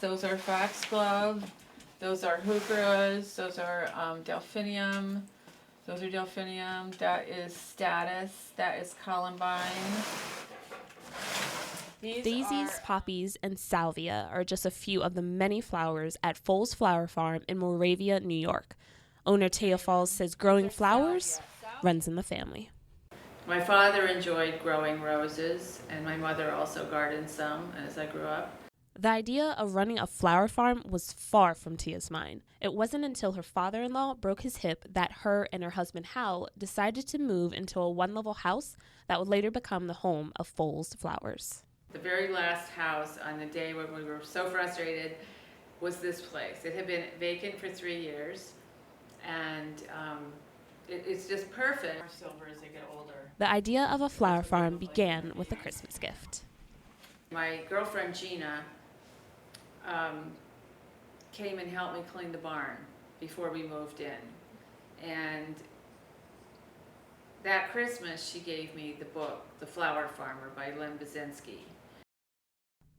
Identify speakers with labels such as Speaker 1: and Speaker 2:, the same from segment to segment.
Speaker 1: Those are foxglove, those are heucheras, those are delphinium, those are delphinium, that is statice, that is columbine.
Speaker 2: Daisies, poppies, and salvia are just a few of the many flowers at Folls Flower Farm in Moravia, New York. Owner Thea Folls says growing flowers runs in the family.
Speaker 1: My father enjoyed growing roses, and my mother also gardened some as I grew up.
Speaker 2: The idea of running a flower farm was far from Thea's mind. It wasn't until her father-in-law broke his hip that her and her husband Hal decided to move into a one-level house that would later become the home of Folls Flowers.
Speaker 1: The very last house on the day when we were so frustrated was this place. It had been vacant for 3 years, and it's just perfect. Silver as they get older.
Speaker 2: The idea of a flower farm began with a Christmas gift.
Speaker 1: My girlfriend Gina came and helped me clean the barn before we moved in. And that Christmas she gave me the book, The Flower Farmer by Len Basinski.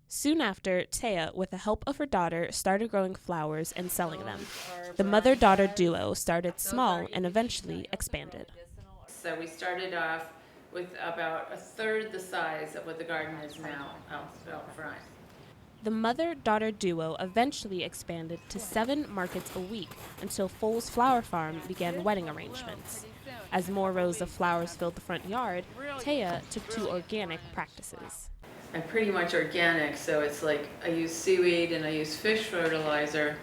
Speaker 2: Soon after, Thea, with the help of her daughter, started growing flowers and selling them. The mother-daughter duo started small and eventually expanded.
Speaker 1: So we started off with about a third the size of what the garden is now out front.
Speaker 2: The mother-daughter duo eventually expanded to 7 markets a week until Folls Flower Farm began wedding arrangements. As more rows of flowers filled the front yard, Thea took to organic practices.
Speaker 1: I'm pretty much organic, so it's like I use seaweed and I use fish fertilizer.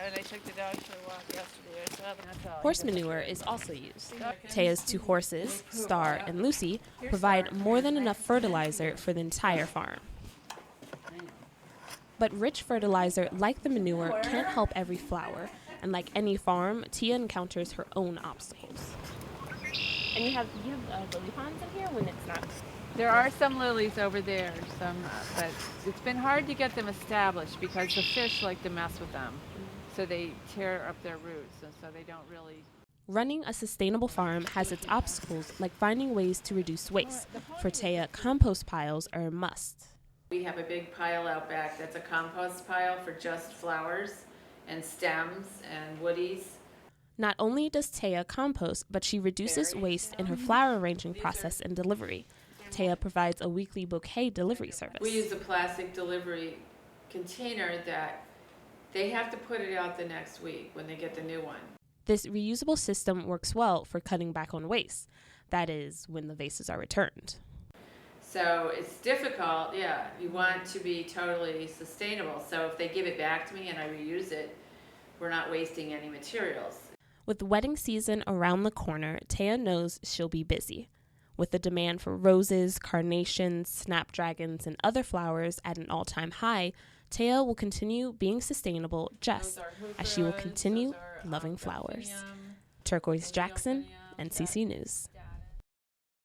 Speaker 3: And I took the dogs for a walk yesterday.
Speaker 2: Horse manure is also used. Thea's 2 horses, Star and Lucy, provide more than enough fertilizer for the entire farm. But rich fertilizer, like the manure, can't help every flower. And like any farm, Thea encounters her own obstacles. And you have lily ponds in here when it's not.
Speaker 3: There are some lilies over there, but it's been hard to get them established because the fish like to mess with them. So they tear up their roots, and so they don't really.
Speaker 2: Running a sustainable farm has its obstacles, like finding ways to reduce waste. For Thea, compost piles are a must.
Speaker 1: We have a big pile out back that's a compost pile for just flowers and stems and woodies.
Speaker 2: Not only does Thea compost, but she reduces waste in her flower arranging process and delivery. Thea provides a weekly bouquet delivery service.
Speaker 1: We use a plastic delivery container that they have to put it out the next week when they get the new one.
Speaker 2: This reusable system works well for cutting back on waste. That is, when the vases are returned.
Speaker 1: So it's difficult, yeah. You want to be totally sustainable. So if they give it back to me and I reuse it, we're not wasting any materials.
Speaker 2: With the wedding season around the corner, Thea knows she'll be busy. With the demand for roses, carnations, snapdragons, and other flowers at an all-time high, Thea will continue being sustainable just as she will continue loving flowers. Turquoise Jackson, NCC News.